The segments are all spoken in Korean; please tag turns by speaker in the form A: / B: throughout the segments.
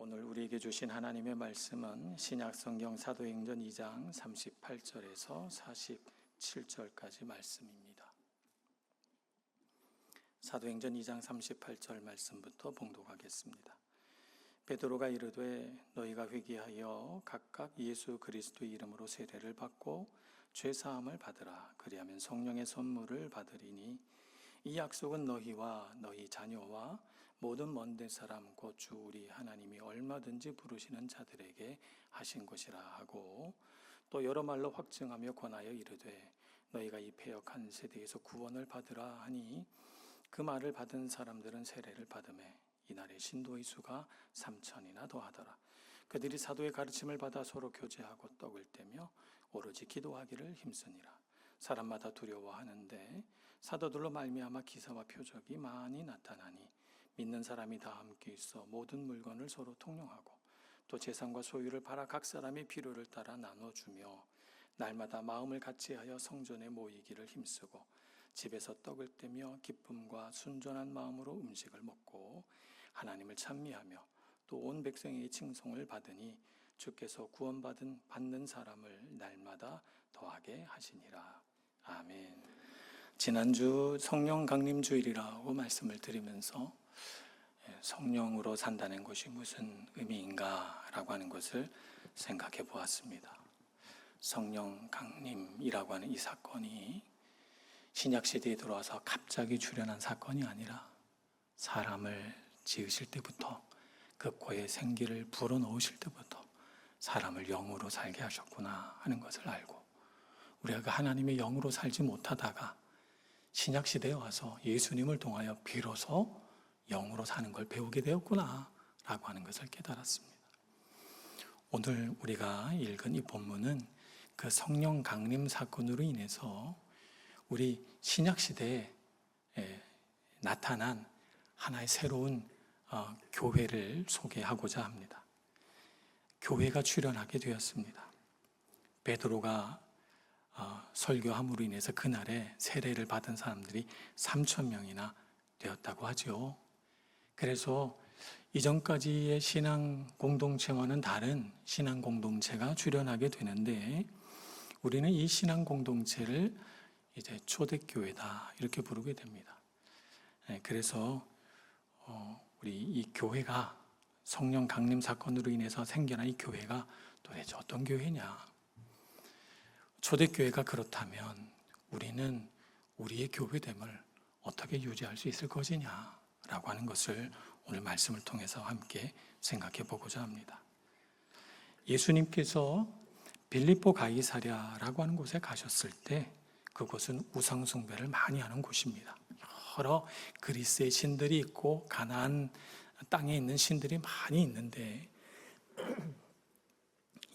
A: 오늘 우리에게 주신 하나님의 말씀은 신약성경 사도행전 2장 38절에서 47절까지 말씀입니다. 사도행전 2장 38절 말씀부터 봉독하겠습니다. 베드로가 이르되 너희가 회개하여 각각 예수 그리스도의 이름으로 세례를 받고 죄사함을 받으라. 그리하면 성령의 선물을 받으리니 이 약속은 너희와 너희 자녀와 모든 먼데 사람 곧 주 우리 하나님이 얼마든지 부르시는 자들에게 하신 것이라 하고, 또 여러 말로 확증하며 권하여 이르되 너희가 이 패역한 세대에서 구원을 받으라 하니, 그 말을 받은 사람들은 세례를 받으매 이날에 신도의 수가 3,000이나 더하더라. 그들이 사도의 가르침을 받아 서로 교제하고 떡을 떼며 오로지 기도하기를 힘쓰니라. 사람마다 두려워하는데 사도들로 말미암아 기사와 표적이 많이 나타나니 믿는 사람이 다 함께 있어 모든 물건을 서로 통용하고 또 재산과 소유를 팔아 각 사람의 필요를 따라 나눠주며 날마다 마음을 같이하여 성전에 모이기를 힘쓰고 집에서 떡을 떼며 기쁨과 순전한 마음으로 음식을 먹고 하나님을 찬미하며 또 온 백성의 칭송을 받으니 주께서 받는 사람을 날마다 더하게 하시니라. 아멘. 지난주 성령 강림 주일이라고 말씀을 드리면서 성령으로 산다는 것이 무슨 의미인가라고 하는 것을 생각해 보았습니다. 성령 강림이라고 하는 이 사건이 신약 시대에 들어와서 갑자기 출현한 사건이 아니라 사람을 지으실 때부터 그 코에 생기를 불어넣으실 때부터 사람을 영으로 살게 하셨구나 하는 것을 알고, 우리가 그 하나님의 영으로 살지 못하다가 신약 시대에 와서 예수님을 통하여 비로소 영으로 사는 걸 배우게 되었구나 라고 하는 것을 깨달았습니다. 오늘 우리가 읽은 이 본문은 그 성령 강림 사건으로 인해서 우리 신약 시대에 나타난 하나의 새로운 교회를 소개하고자 합니다. 교회가 출현하게 되었습니다. 베드로가 설교함으로 인해서 그날에 세례를 받은 사람들이 3,000명이나 되었다고 하죠. 그래서 이전까지의 신앙 공동체와는 다른 신앙 공동체가 출현하게 되는데, 우리는 이 신앙 공동체를 이제 초대교회다 이렇게 부르게 됩니다. 그래서 우리 이 교회가 성령 강림 사건으로 인해서 생겨난 이 교회가 도대체 어떤 교회냐? 초대교회가 그렇다면 우리는 우리의 교회됨을 어떻게 유지할 수 있을 것이냐 라고 하는 것을 오늘 말씀을 통해서 함께 생각해 보고자 합니다. 예수님께서 빌립보 가이사랴라고 하는 곳에 가셨을 때 그곳은 우상 숭배를 많이 하는 곳입니다. 여러 그리스의 신들이 있고 가나안 땅에 있는 신들이 많이 있는데,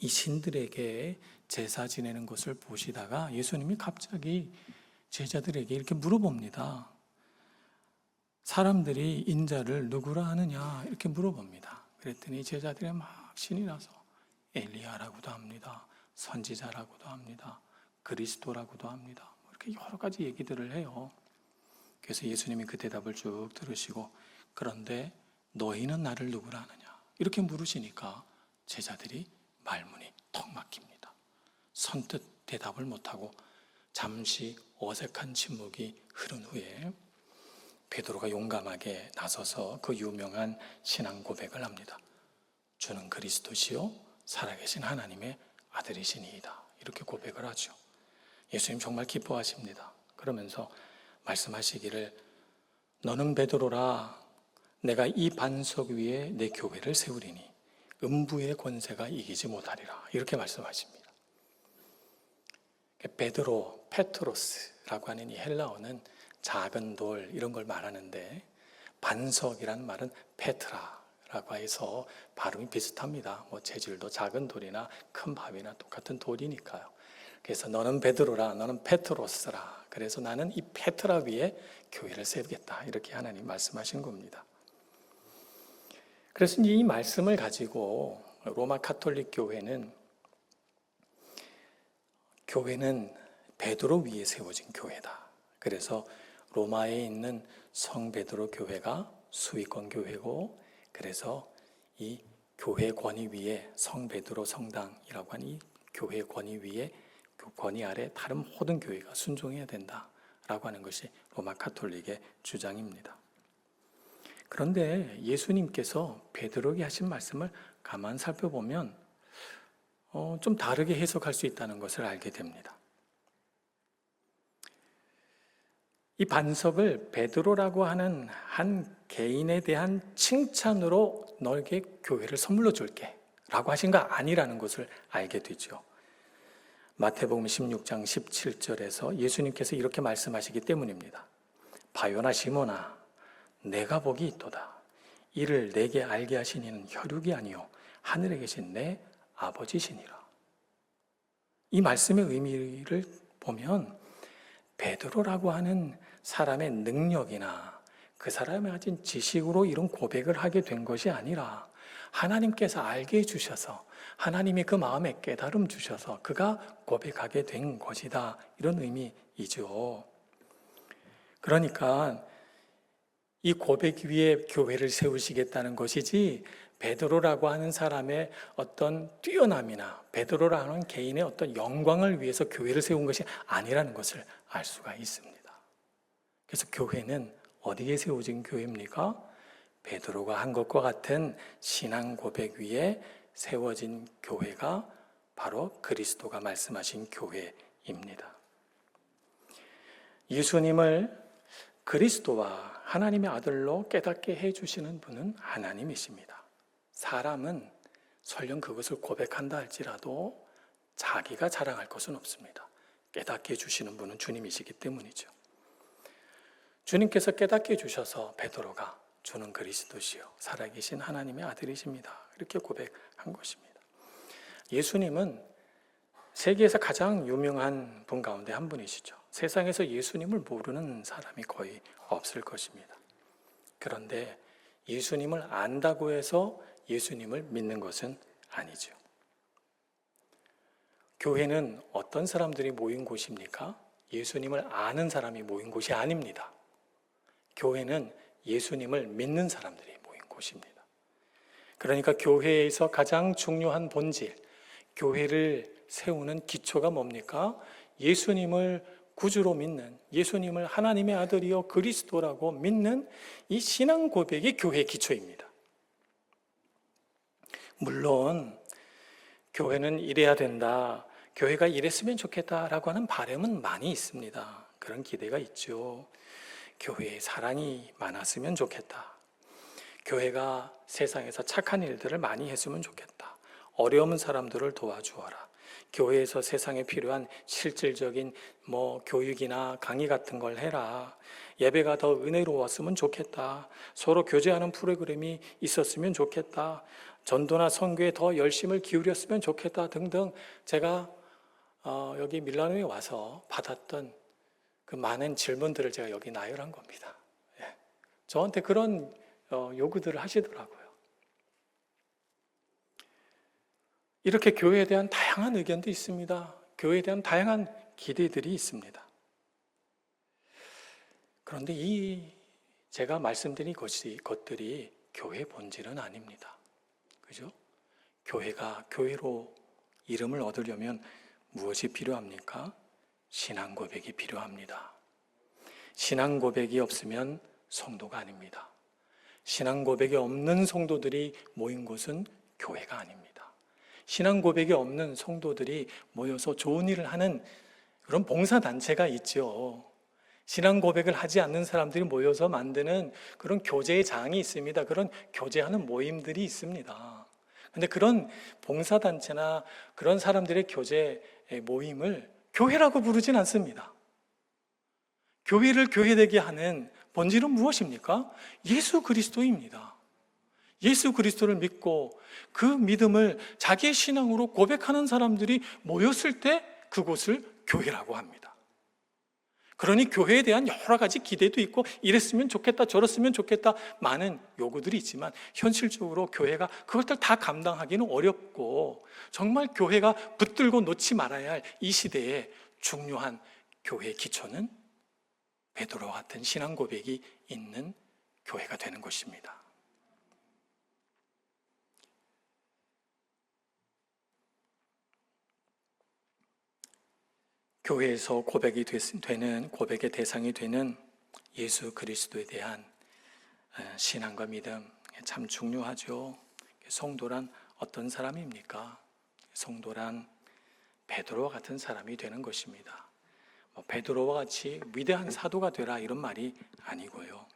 A: 이 신들에게 제사 지내는 것을 보시다가 예수님이 갑자기 제자들에게 이렇게 물어봅니다. 사람들이 인자를 누구라 하느냐 이렇게 물어봅니다. 그랬더니 제자들이 막 신이 나서 엘리야라고도 합니다. 선지자라고도 합니다. 그리스도라고도 합니다. 이렇게 여러 가지 얘기들을 해요. 그래서 예수님이 그 대답을 쭉 들으시고, 그런데 너희는 나를 누구라 하느냐 이렇게 물으시니까 제자들이 말문이 턱 막힙니다. 선뜻 대답을 못하고 잠시 어색한 침묵이 흐른 후에 베드로가 용감하게 나서서 그 유명한 신앙 고백을 합니다. 주는 그리스도시요 살아계신 하나님의 아들이시니이다. 이렇게 고백을 하죠. 예수님 정말 기뻐하십니다. 그러면서 말씀하시기를 너는 베드로라, 내가 이 반석 위에 내 교회를 세우리니 음부의 권세가 이기지 못하리라. 이렇게 말씀하십니다. 베드로, 페트로스라고 하는 이 헬라어는 작은 돌 이런 걸 말하는데, 반석이라는 말은 페트라라고 해서 발음이 비슷합니다. 재질도 작은 돌이나 큰 바위나 똑같은 돌이니까요. 그래서 너는 베드로라, 너는 페트로스라. 그래서 나는 이 페트라 위에 교회를 세우겠다. 이렇게 하나님 말씀하신 겁니다. 그래서 이 말씀을 가지고 로마 가톨릭 교회는 베드로 위에 세워진 교회다. 그래서 로마에 있는 성 베드로 교회가 수위권 교회고, 그래서 이 교회 권위 위에 성 베드로 성당이라고 하는 이 교회 권위 위에 그 권위 아래 다른 모든 교회가 순종해야 된다라고 하는 것이 로마 가톨릭의 주장입니다. 그런데 예수님께서 베드로에게 하신 말씀을 가만 살펴보면 좀 다르게 해석할 수 있다는 것을 알게 됩니다. 이 반석을 베드로라고 하는 한 개인에 대한 칭찬으로 너에게 교회를 선물로 줄게 라고 하신 거 아니라는 것을 알게 되죠. 마태복음 16장 17절에서 예수님께서 이렇게 말씀하시기 때문입니다. 바요나 시몬아 내가 복이 있도다. 이를 내게 알게 하신 이는 혈육이 아니요 하늘에 계신 내 아버지시니라. 이 말씀의 의미를 보면 베드로라고 하는 사람의 능력이나 그 사람이 가진 지식으로 이런 고백을 하게 된 것이 아니라 하나님께서 알게 해주셔서 하나님이 그 마음에 깨달음 주셔서 그가 고백하게 된 것이다. 이런 의미이죠. 그러니까 이 고백 위에 교회를 세우시겠다는 것이지 베드로라고 하는 사람의 어떤 뛰어남이나 베드로라는 하는 개인의 어떤 영광을 위해서 교회를 세운 것이 아니라는 것을 알 수가 있습니다. 그래서 교회는 어디에 세워진 교회입니까? 베드로가 한 것과 같은 신앙 고백 위에 세워진 교회가 바로 그리스도가 말씀하신 교회입니다. 예수님을 그리스도와 하나님의 아들로 깨닫게 해주시는 분은 하나님이십니다. 사람은 설령 그것을 고백한다 할지라도 자기가 자랑할 것은 없습니다. 깨닫게 해주시는 분은 주님이시기 때문이죠. 주님께서 깨닫게 해주셔서 베드로가 주는 그리스도시요 살아계신 하나님의 아들이십니다. 이렇게 고백한 것입니다. 예수님은 세계에서 가장 유명한 분 가운데 한 분이시죠. 세상에서 예수님을 모르는 사람이 거의 없을 것입니다. 그런데 예수님을 안다고 해서 예수님을 믿는 것은 아니죠. 교회는 어떤 사람들이 모인 곳입니까? 예수님을 아는 사람이 모인 곳이 아닙니다. 교회는 예수님을 믿는 사람들이 모인 곳입니다. 그러니까 교회에서 가장 중요한 본질, 교회를 세우는 기초가 뭡니까? 예수님을 구주로 믿는, 예수님을 하나님의 아들이요 그리스도라고 믿는 이 신앙 고백이 교회의 기초입니다. 물론 교회는 이래야 된다, 교회가 이랬으면 좋겠다라고 하는 바람은 많이 있습니다. 그런 기대가 있죠. 교회에 사랑이 많았으면 좋겠다. 교회가 세상에서 착한 일들을 많이 했으면 좋겠다. 어려운 사람들을 도와주어라. 교회에서 세상에 필요한 실질적인 교육이나 강의 같은 걸 해라. 예배가 더 은혜로웠으면 좋겠다. 서로 교제하는 프로그램이 있었으면 좋겠다. 전도나 선교에 더 열심을 기울였으면 좋겠다 등등 제가 여기 밀라노에 와서 받았던 그 많은 질문들을 제가 여기 나열한 겁니다. 저한테 그런 요구들을 하시더라고요. 이렇게 교회에 대한 다양한 의견도 있습니다. 교회에 대한 다양한 기대들이 있습니다. 그런데 제가 말씀드린 것들이 교회의 본질은 아닙니다. 그죠? 교회가 교회로 이름을 얻으려면 무엇이 필요합니까? 신앙 고백이 필요합니다. 신앙 고백이 없으면 성도가 아닙니다. 신앙 고백이 없는 성도들이 모인 곳은 교회가 아닙니다. 신앙 고백이 없는 성도들이 모여서 좋은 일을 하는 그런 봉사단체가 있죠. 신앙 고백을 하지 않는 사람들이 모여서 만드는 그런 교제의 장이 있습니다. 그런 교제하는 모임들이 있습니다. 그런데 그런 봉사단체나 그런 사람들의 교제 모임을 교회라고 부르진 않습니다. 교회를 교회되게 하는 본질은 무엇입니까? 예수 그리스도입니다. 예수 그리스도를 믿고 그 믿음을 자기의 신앙으로 고백하는 사람들이 모였을 때 그곳을 교회라고 합니다. 그러니 교회에 대한 여러 가지 기대도 있고 이랬으면 좋겠다 저랬으면 좋겠다 많은 요구들이 있지만 현실적으로 교회가 그것들 다 감당하기는 어렵고 정말 교회가 붙들고 놓지 말아야 할 이 시대에 중요한 교회의 기초는 베드로와 같은 신앙 고백이 있는 교회가 되는 것입니다. 교회에서 되는 고백의 대상이 되는 예수 그리스도에 대한 신앙과 믿음 참 중요하죠. 성도란 어떤 사람입니까? 성도란 베드로와 같은 사람이 되는 것입니다. 베드로와 같이 위대한 사도가 되라 이런 말이 아니고요.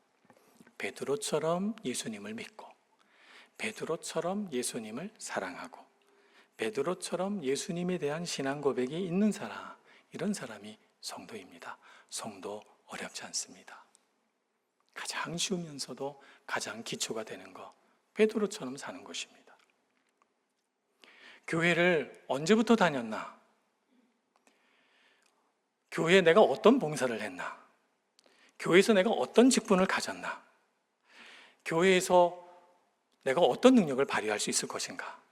A: 베드로처럼 예수님을 믿고, 베드로처럼 예수님을 사랑하고, 베드로처럼 예수님에 대한 신앙 고백이 있는 사람, 이런 사람이 성도입니다. 성도 어렵지 않습니다. 가장 쉬우면서도 가장 기초가 되는 것, 베드로처럼 사는 것입니다. 교회를 언제부터 다녔나? 교회에 내가 어떤 봉사를 했나? 교회에서 내가 어떤 직분을 가졌나? 교회에서 내가 어떤 능력을 발휘할 수 있을 것인가?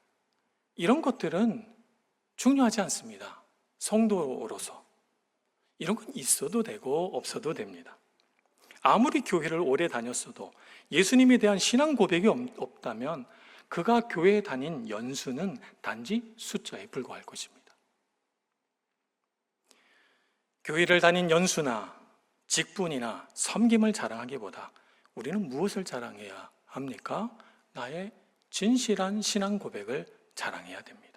A: 이런 것들은 중요하지 않습니다. 성도로서. 이런 건 있어도 되고 없어도 됩니다. 아무리 교회를 오래 다녔어도 예수님에 대한 신앙 고백이 없다면 그가 교회에 다닌 연수는 단지 숫자에 불과할 것입니다. 교회를 다닌 연수나 직분이나 섬김을 자랑하기보다 우리는 무엇을 자랑해야 합니까? 나의 진실한 신앙 고백을 자랑해야 됩니다.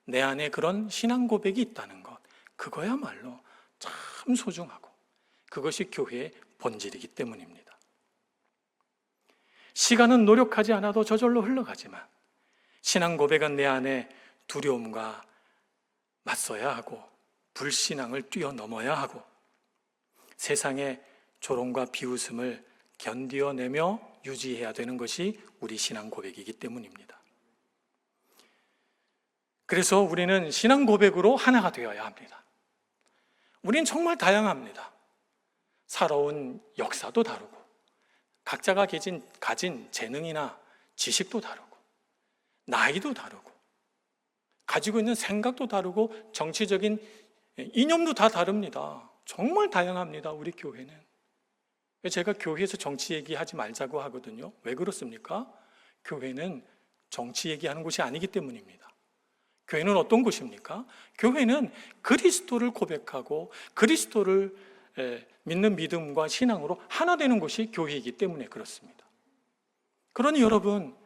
A: 내 안에 그런 신앙 고백이 있다는 것, 그거야말로 참 소중하고 그것이 교회의 본질이기 때문입니다. 시간은 노력하지 않아도 저절로 흘러가지만 신앙 고백은 내 안에 두려움과 맞서야 하고 불신앙을 뛰어넘어야 하고 세상의 조롱과 비웃음을 견디어내며 유지해야 되는 것이 우리 신앙 고백이기 때문입니다. 그래서 우리는 신앙 고백으로 하나가 되어야 합니다. 우리는 정말 다양합니다. 살아온 역사도 다르고 각자가 가진 재능이나 지식도 다르고 나이도 다르고 가지고 있는 생각도 다르고 정치적인 이념도 다 다릅니다. 정말 다양합니다. 우리 교회는. 제가 교회에서 정치 얘기하지 말자고 하거든요. 왜 그렇습니까? 교회는 정치 얘기하는 곳이 아니기 때문입니다. 교회는 어떤 곳입니까? 교회는 그리스도를 고백하고 그리스도를 믿는 믿음과 신앙으로 하나 되는 것이 교회이기 때문에 그렇습니다. 그러니 여러분,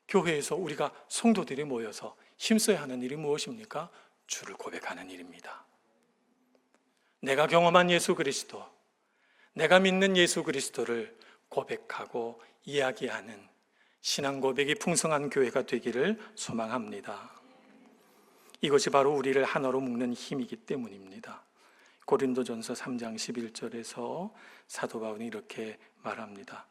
A: 교회에서 우리가 성도들이 모여서 힘써야 하는 일이 무엇입니까? 주를 고백하는 일입니다. 내가 경험한 예수 그리스도, 내가 믿는 예수 그리스도를 고백하고 이야기하는 신앙 고백이 풍성한 교회가 되기를 소망합니다. 이것이 바로 우리를 하나로 묶는 힘이기 때문입니다. 고린도전서 3장 11절에서 사도 바울이 이렇게 말합니다.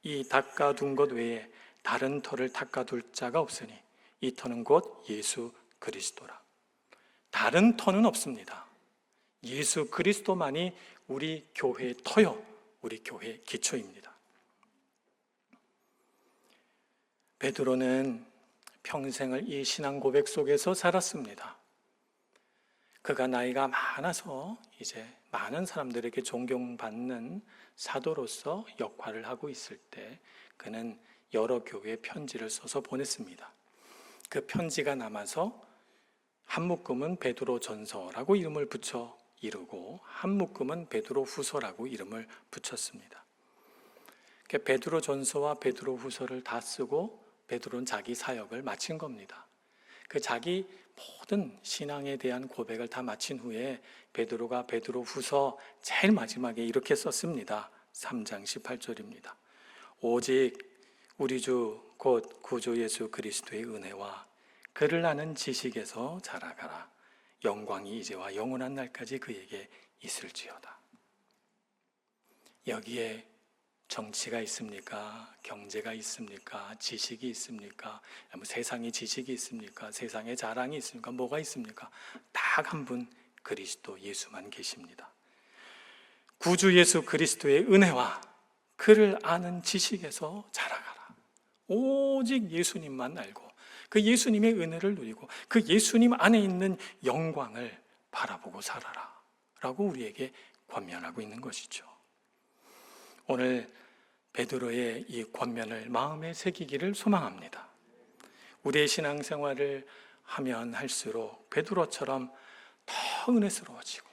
A: 이 닦아둔 것 외에 다른 터를 닦아둘 자가 없으니 이 터는 곧 예수 그리스도라. 다른 터는 없습니다. 예수 그리스도만이 우리 교회의 터요, 우리 교회의 기초입니다. 베드로는 평생을 이 신앙 고백 속에서 살았습니다. 그가 나이가 많아서 이제 많은 사람들에게 존경받는 사도로서 역할을 하고 있을 때 그는 여러 교회에 편지를 써서 보냈습니다. 그 편지가 남아서 한 묶음은 베드로 전서라고 이름을 붙여 이루고 한 묶음은 베드로 후서라고 이름을 붙였습니다. 베드로 전서와 베드로 후서를 다 쓰고 베드로는 자기 사역을 마친 겁니다. 그 자기 모든 신앙에 대한 고백을 다 마친 후에 베드로가 베드로 후서 제일 마지막에 이렇게 썼습니다. 3장 18절입니다. 오직 우리 주 곧 구주 예수 그리스도의 은혜와 그를 아는 지식에서 자라가라. 영광이 이제와 영원한 날까지 그에게 있을지어다. 여기에 정치가 있습니까? 경제가 있습니까? 지식이 있습니까? 세상의 지식이 있습니까? 세상의 자랑이 있습니까? 뭐가 있습니까? 딱 한 분 그리스도 예수만 계십니다. 구주 예수 그리스도의 은혜와 그를 아는 지식에서 자라가라. 오직 예수님만 알고 그 예수님의 은혜를 누리고 그 예수님 안에 있는 영광을 바라보고 살아라 라고 우리에게 권면하고 있는 것이죠. 오늘 베드로의 이 권면을 마음에 새기기를 소망합니다. 우리의 신앙생활을 하면 할수록 베드로처럼 더 은혜스러워지고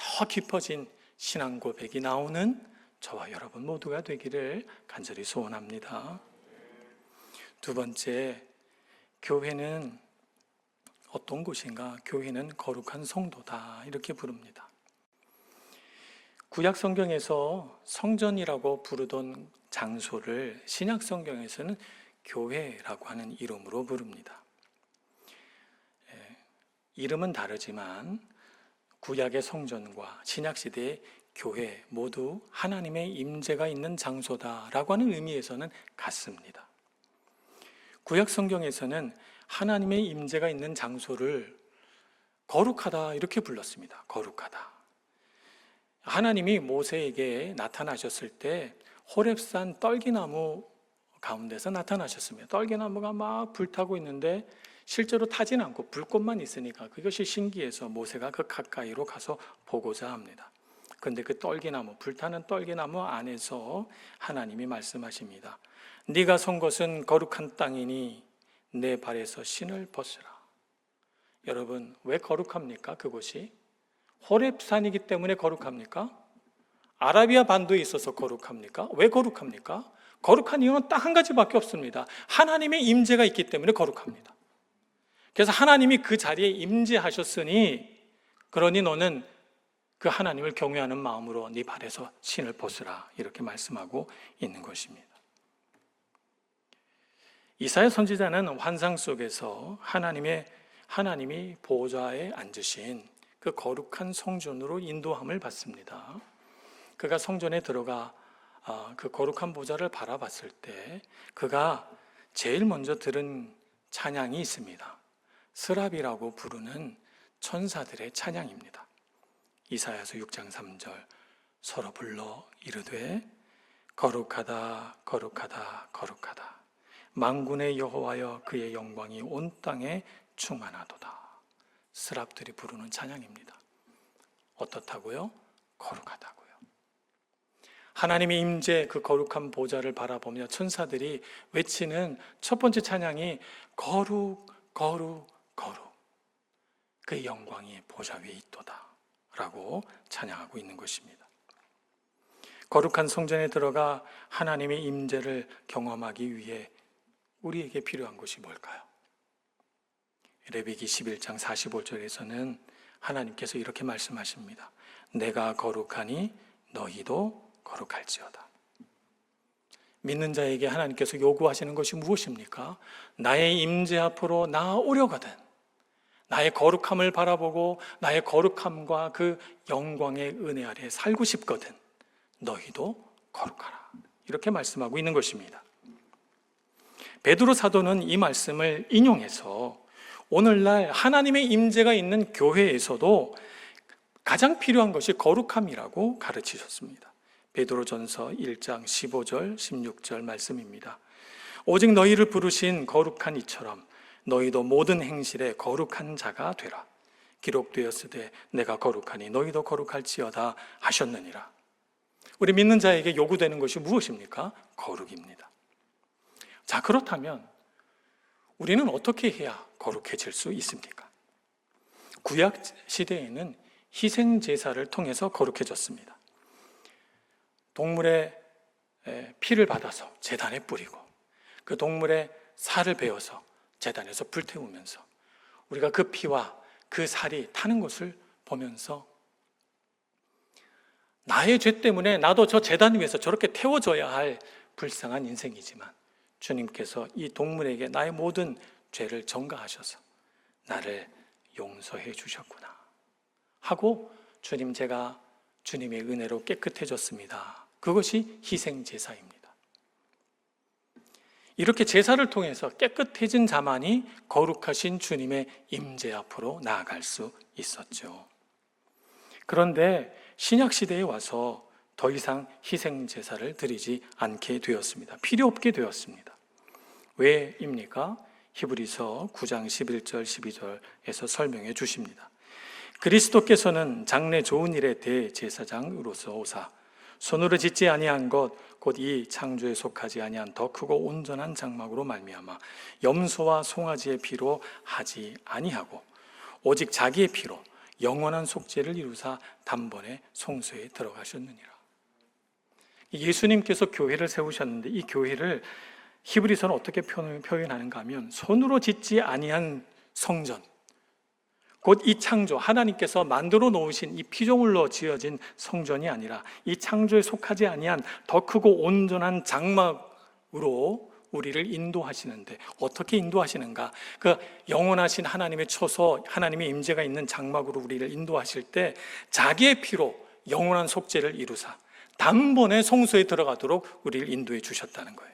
A: 더 깊어진 신앙 고백이 나오는 저와 여러분 모두가 되기를 간절히 소원합니다. 두 번째, 교회는 어떤 곳인가? 교회는 거룩한 성도다, 이렇게 부릅니다. 구약 성경에서 성전이라고 부르던 장소를 신약 성경에서는 교회라고 하는 이름으로 부릅니다. 이름은 다르지만 구약의 성전과 신약 시대의 교회 모두 하나님의 임재가 있는 장소다라고 하는 의미에서는 같습니다. 구약 성경에서는 하나님의 임재가 있는 장소를 거룩하다 이렇게 불렀습니다. 거룩하다. 하나님이 모세에게 나타나셨을 때 호렙산 떨기나무 가운데서 나타나셨습니다. 떨기나무가 막 불타고 있는데 실제로 타진 않고 불꽃만 있으니까 그것이 신기해서 모세가 그 가까이로 가서 보고자 합니다. 그런데 그 떨기나무, 불타는 떨기나무 안에서 하나님이 말씀하십니다. 네가 선 것은 거룩한 땅이니 내 발에서 신을 벗으라. 여러분, 왜 거룩합니까? 그곳이 호렙산이기 때문에 거룩합니까? 아라비아 반도에 있어서 거룩합니까? 왜 거룩합니까? 거룩한 이유는 딱 한 가지밖에 없습니다. 하나님의 임재가 있기 때문에 거룩합니다. 그래서 하나님이 그 자리에 임재하셨으니 그러니 너는 그 하나님을 경외하는 마음으로 네 발에서 신을 벗으라, 이렇게 말씀하고 있는 것입니다. 이사야 선지자는 환상 속에서 하나님이 보좌에 앉으신 그 거룩한 성전으로 인도함을 받습니다. 그가 성전에 들어가 그 거룩한 보좌를 바라봤을 때 그가 제일 먼저 들은 찬양이 있습니다. 스랍이라고 부르는 천사들의 찬양입니다. 이사야서 6장 3절 서로 불러 이르되 거룩하다 거룩하다 거룩하다 만군의 여호와여 그의 영광이 온 땅에 충만하도다. 스랍들이 부르는 찬양입니다. 어떻다고요? 거룩하다고요. 하나님의 임재 그 거룩한 보좌를 바라보며 천사들이 외치는 첫 번째 찬양이 거룩 거룩 거룩 그의 영광이 보좌 위에 있도다 라고 찬양하고 있는 것입니다. 거룩한 성전에 들어가 하나님의 임재를 경험하기 위해 우리에게 필요한 것이 뭘까요? 레위기 11장 45절에서는 하나님께서 이렇게 말씀하십니다. 내가 거룩하니 너희도 거룩할지어다. 믿는 자에게 하나님께서 요구하시는 것이 무엇입니까? 나의 임재 앞으로 나아오려거든 나의 거룩함을 바라보고 나의 거룩함과 그 영광의 은혜 아래 살고 싶거든 너희도 거룩하라, 이렇게 말씀하고 있는 것입니다. 베드로 사도는 이 말씀을 인용해서 오늘날 하나님의 임재가 있는 교회에서도 가장 필요한 것이 거룩함이라고 가르치셨습니다. 베드로전서 1장 15절 16절 말씀입니다. 오직 너희를 부르신 거룩한 이처럼 너희도 모든 행실에 거룩한 자가 되라. 기록되었으되 내가 거룩하니 너희도 거룩할지어다 하셨느니라. 우리 믿는 자에게 요구되는 것이 무엇입니까? 거룩입니다. 자, 그렇다면 우리는 어떻게 해야 거룩해질 수 있습니까? 구약 시대에는 희생 제사를 통해서 거룩해졌습니다. 동물의 피를 받아서 제단에 뿌리고 그 동물의 살을 베어서 제단에서 불태우면서 우리가 그 피와 그 살이 타는 것을 보면서 나의 죄 때문에 나도 저 제단 위에서 저렇게 태워져야 할 불쌍한 인생이지만 주님께서 이 동물에게 나의 모든 죄를 전가하셔서 나를 용서해 주셨구나 하고 주님, 제가 주님의 은혜로 깨끗해졌습니다. 그것이 희생 제사입니다. 이렇게 제사를 통해서 깨끗해진 자만이 거룩하신 주님의 임재 앞으로 나아갈 수 있었죠. 그런데 신약 시대에 와서 더 이상 희생 제사를 드리지 않게 되었습니다. 필요 없게 되었습니다. 왜입니까? 히브리서 9장 11절 12절에서 설명해 주십니다. 그리스도께서는 장래 좋은 일의 대제사장으로서 오사 손으로 짓지 아니한 것 곧 이 창조에 속하지 아니한 더 크고 온전한 장막으로 말미암아 염소와 송아지의 피로 하지 아니하고 오직 자기의 피로 영원한 속죄를 이루사 단번에 성소에 들어가셨느니라. 예수님께서 교회를 세우셨는데 이 교회를 히브리서는 어떻게 표현하는가 하면 손으로 짓지 아니한 성전, 곧 이 창조, 하나님께서 만들어 놓으신 이 피조물로 지어진 성전이 아니라 이 창조에 속하지 아니한 더 크고 온전한 장막으로 우리를 인도하시는데, 어떻게 인도하시는가? 그 영원하신 하나님의 처소, 하나님의 임재가 있는 장막으로 우리를 인도하실 때 자기의 피로 영원한 속죄를 이루사 단번에 성소에 들어가도록 우리를 인도해 주셨다는 거예요.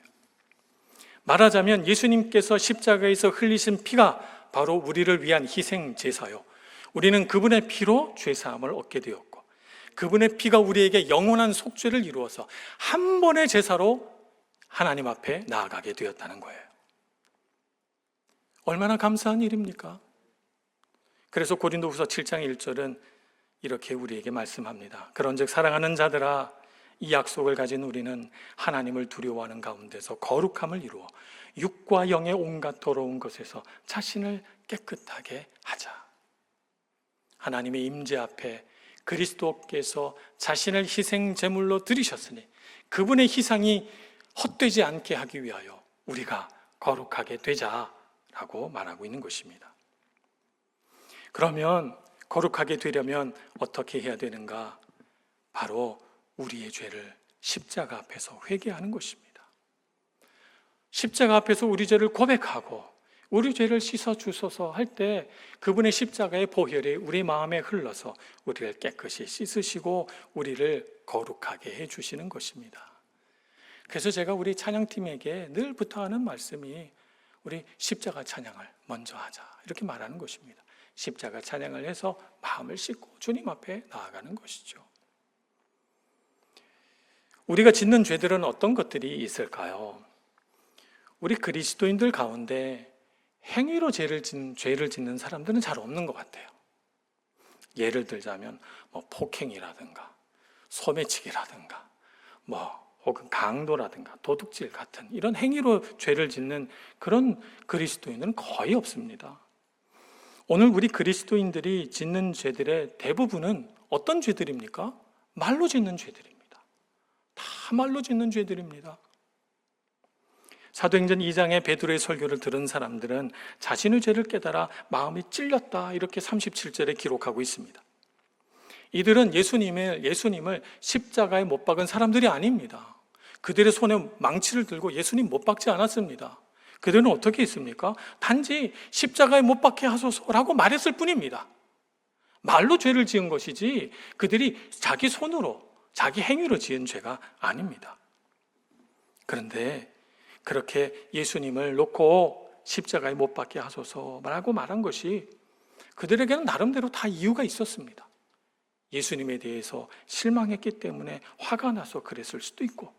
A: 말하자면 예수님께서 십자가에서 흘리신 피가 바로 우리를 위한 희생 제사요, 우리는 그분의 피로 죄사함을 얻게 되었고, 그분의 피가 우리에게 영원한 속죄를 이루어서 한 번의 제사로 하나님 앞에 나아가게 되었다는 거예요. 얼마나 감사한 일입니까? 그래서 고린도후서 7장 1절은 이렇게 우리에게 말씀합니다. 그런즉 사랑하는 자들아, 이 약속을 가진 우리는 하나님을 두려워하는 가운데서 거룩함을 이루어 육과 영의 온갖 더러운 것에서 자신을 깨끗하게 하자. 하나님의 임재 앞에 그리스도께서 자신을 희생 제물로 드리셨으니 그분의 희생이 헛되지 않게 하기 위하여 우리가 거룩하게 되자라고 말하고 있는 것입니다. 그러면 거룩하게 되려면 어떻게 해야 되는가? 바로 우리의 죄를 십자가 앞에서 회개하는 것입니다. 십자가 앞에서 우리 죄를 고백하고 우리 죄를 씻어주소서 할 때 그분의 십자가의 보혈이 우리 마음에 흘러서 우리를 깨끗이 씻으시고 우리를 거룩하게 해주시는 것입니다. 그래서 제가 우리 찬양팀에게 늘 부탁하는 말씀이 우리 십자가 찬양을 먼저 하자, 이렇게 말하는 것입니다. 십자가 찬양을 해서 마음을 씻고 주님 앞에 나아가는 것이죠. 우리가 짓는 죄들은 어떤 것들이 있을까요? 우리 그리스도인들 가운데 행위로 죄를 짓는 사람들은 잘 없는 것 같아요. 예를 들자면 폭행이라든가 소매치기라든가 혹은 강도라든가 도둑질 같은 이런 행위로 죄를 짓는 그런 그리스도인들은 거의 없습니다. 오늘 우리 그리스도인들이 짓는 죄들의 대부분은 어떤 죄들입니까? 말로 짓는 죄들입니다. 다 말로 짓는 죄들입니다. 사도행전 2장의 베드로의 설교를 들은 사람들은 자신의 죄를 깨달아 마음이 찔렸다, 이렇게 37절에 기록하고 있습니다. 이들은 예수님을 십자가에 못 박은 사람들이 아닙니다. 그들의 손에 망치를 들고 예수님 못 박지 않았습니다. 그들은 어떻게 했습니까? 단지 십자가에 못 박게 하소서라고 말했을 뿐입니다. 말로 죄를 지은 것이지 그들이 자기 손으로, 자기 행위로 지은 죄가 아닙니다. 그런데 그렇게 예수님을 놓고 십자가에 못 박게 하소서라고 말한 것이 그들에게는 나름대로 다 이유가 있었습니다. 예수님에 대해서 실망했기 때문에 화가 나서 그랬을 수도 있고,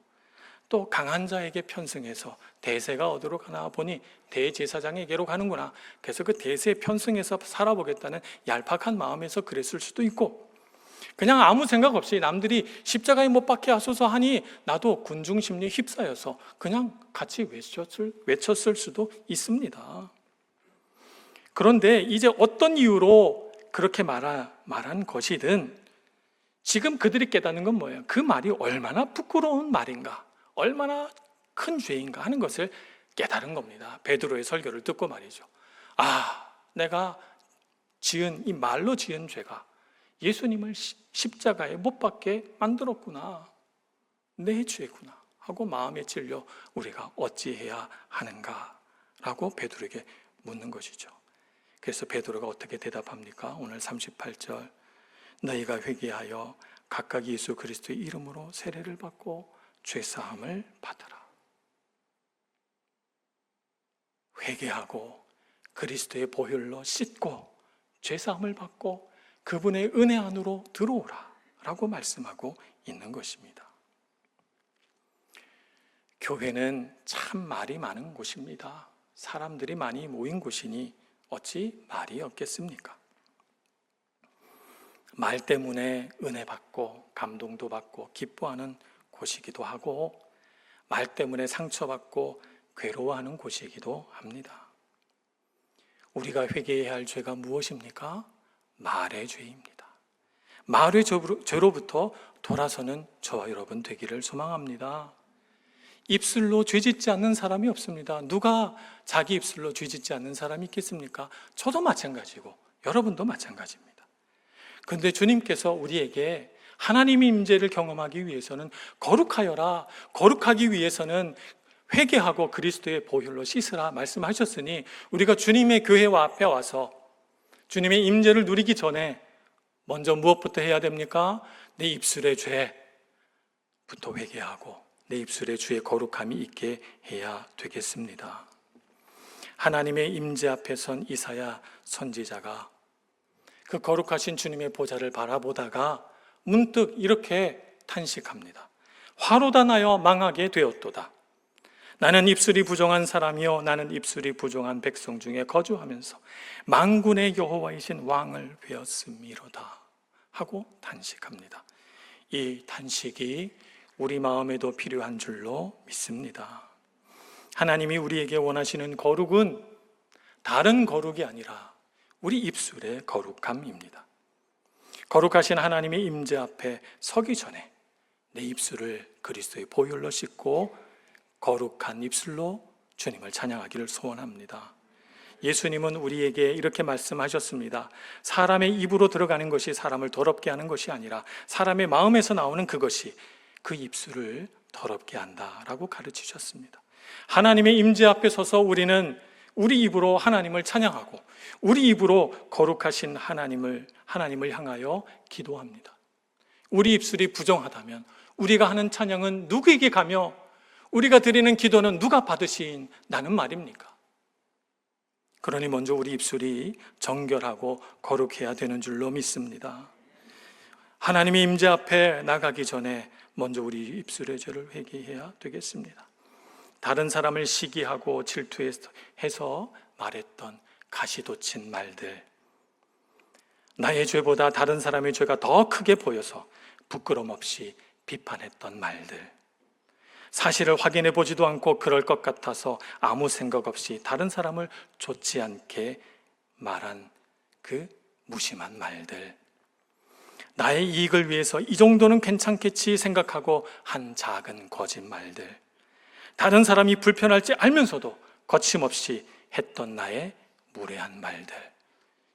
A: 또 강한 자에게 편승해서 대세가 어디로 가나 보니 대제사장에게로 가는구나, 그래서 그 대세에 편승해서 살아보겠다는 얄팍한 마음에서 그랬을 수도 있고, 그냥 아무 생각 없이 남들이 십자가에 못 박게 하소서 하니 나도 군중심리에 휩싸여서 그냥 같이 외쳤을 수도 있습니다. 그런데 이제 어떤 이유로 그렇게 말한 것이든 지금 그들이 깨닫는 건 뭐예요? 그 말이 얼마나 부끄러운 말인가, 얼마나 큰 죄인가 하는 것을 깨달은 겁니다. 베드로의 설교를 듣고 말이죠. 내가 지은 이 말로 지은 죄가 예수님을 십자가에 못 박게 만들었구나, 내 죄구나 하고 마음에 찔려 우리가 어찌해야 하는가 라고 베드로에게 묻는 것이죠. 그래서 베드로가 어떻게 대답합니까? 오늘 38절, 너희가 회개하여 각각 예수 그리스도의 이름으로 세례를 받고 죄사함을 받으라. 회개하고 그리스도의 보혈로 씻고 죄사함을 받고 그분의 은혜 안으로 들어오라 라고 말씀하고 있는 것입니다. 교회는 참 말이 많은 곳입니다. 사람들이 많이 모인 곳이니 어찌 말이 없겠습니까? 말 때문에 은혜 받고 감동도 받고 기뻐하는 곳이기도 하고, 말 때문에 상처받고 괴로워하는 곳이기도 합니다. 우리가 회개해야 할 죄가 무엇입니까? 말의 죄입니다. 말의 죄로부터 돌아서는 저와 여러분 되기를 소망합니다. 입술로 죄짓지 않는 사람이 없습니다. 누가 자기 입술로 죄짓지 않는 사람이 있겠습니까? 저도 마찬가지고 여러분도 마찬가지입니다. 그런데 주님께서 우리에게 하나님의 임재를 경험하기 위해서는 거룩하여라, 거룩하기 위해서는 회개하고 그리스도의 보혈로 씻으라 말씀하셨으니, 우리가 주님의 교회와 앞에 와서 주님의 임재를 누리기 전에 먼저 무엇부터 해야 됩니까? 내 입술의 죄부터 회개하고 내 입술의 주의 거룩함이 있게 해야 되겠습니다. 하나님의 임재 앞에 선 이사야 선지자가 그 거룩하신 주님의 보좌를 바라보다가 문득 이렇게 탄식합니다. 화로다 나여 망하게 되었도다. 나는 입술이 부정한 사람이요 나는 입술이 부정한 백성 중에 거주하면서 만군의 여호와이신 왕을 배웠음이로다 하고 탄식합니다. 이 탄식이 우리 마음에도 필요한 줄로 믿습니다. 하나님이 우리에게 원하시는 거룩은 다른 거룩이 아니라 우리 입술의 거룩함입니다. 거룩하신 하나님의 임재 앞에 서기 전에 내 입술을 그리스도의 보혈로 씻고 거룩한 입술로 주님을 찬양하기를 소원합니다. 예수님은 우리에게 이렇게 말씀하셨습니다. 사람의 입으로 들어가는 것이 사람을 더럽게 하는 것이 아니라 사람의 마음에서 나오는 그것이 그 입술을 더럽게 한다라고 가르치셨습니다. 하나님의 임재 앞에 서서 우리는 우리 입으로 하나님을 찬양하고 우리 입으로 거룩하신 하나님을 향하여 기도합니다. 우리 입술이 부정하다면 우리가 하는 찬양은 누구에게 가며 우리가 드리는 기도는 누가 받으신다는 말입니까? 그러니 먼저 우리 입술이 정결하고 거룩해야 되는 줄로 믿습니다. 하나님의 임재 앞에 나가기 전에 먼저 우리 입술의 죄를 회개해야 되겠습니다. 다른 사람을 시기하고 질투해서 말했던 가시돋친 말들, 나의 죄보다 다른 사람의 죄가 더 크게 보여서 부끄럼 없이 비판했던 말들, 사실을 확인해 보지도 않고 그럴 것 같아서 아무 생각 없이 다른 사람을 좋지 않게 말한 그 무심한 말들, 나의 이익을 위해서 이 정도는 괜찮겠지 생각하고 한 작은 거짓말들, 다른 사람이 불편할지 알면서도 거침없이 했던 나의 무례한 말들,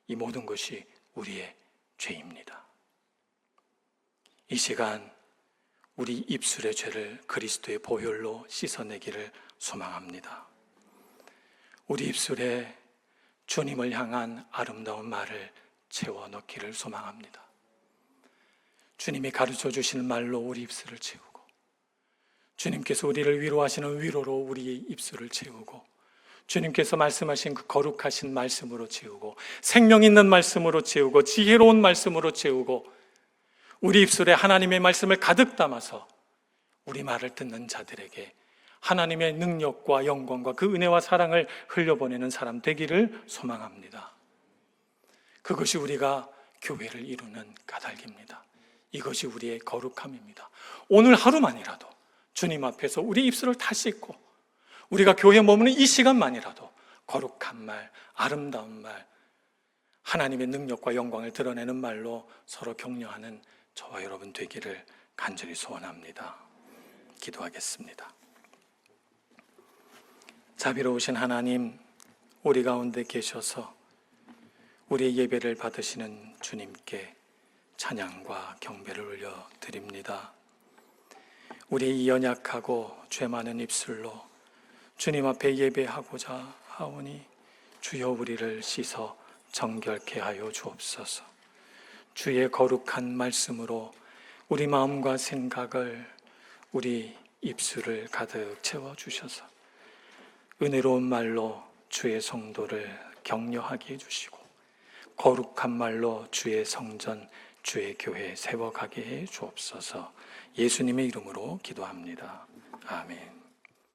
A: 이 모든 것이 우리의 죄입니다. 이 시간 우리 입술의 죄를 그리스도의 보혈로 씻어내기를 소망합니다. 우리 입술에 주님을 향한 아름다운 말을 채워넣기를 소망합니다. 주님이 가르쳐 주시는 말로 우리 입술을 채우고, 주님께서 우리를 위로하시는 위로로 우리의 입술을 채우고, 주님께서 말씀하신 그 거룩하신 말씀으로 채우고, 생명 있는 말씀으로 채우고, 지혜로운 말씀으로 채우고, 우리 입술에 하나님의 말씀을 가득 담아서 우리 말을 듣는 자들에게 하나님의 능력과 영광과 그 은혜와 사랑을 흘려보내는 사람 되기를 소망합니다. 그것이 우리가 교회를 이루는 까닭입니다. 이것이 우리의 거룩함입니다. 오늘 하루만이라도 주님 앞에서 우리 입술을 다 씻고 우리가 교회에 머무는 이 시간만이라도 거룩한 말, 아름다운 말, 하나님의 능력과 영광을 드러내는 말로 서로 격려하는 저와 여러분 되기를 간절히 소원합니다. 기도하겠습니다. 자비로우신 하나님, 우리 가운데 계셔서 우리의 예배를 받으시는 주님께 찬양과 경배를 올려드립니다. 우리의 이 연약하고 죄 많은 입술로 주님 앞에 예배하고자 하오니 주여 우리를 씻어 정결케 하여 주옵소서. 주의 거룩한 말씀으로 우리 마음과 생각을, 우리 입술을 가득 채워주셔서 은혜로운 말로 주의 성도를 격려하게 해주시고 거룩한 말로 주의 성전, 주의 교회 세워가게 해 주옵소서. 예수님의 이름으로 기도합니다. 아멘.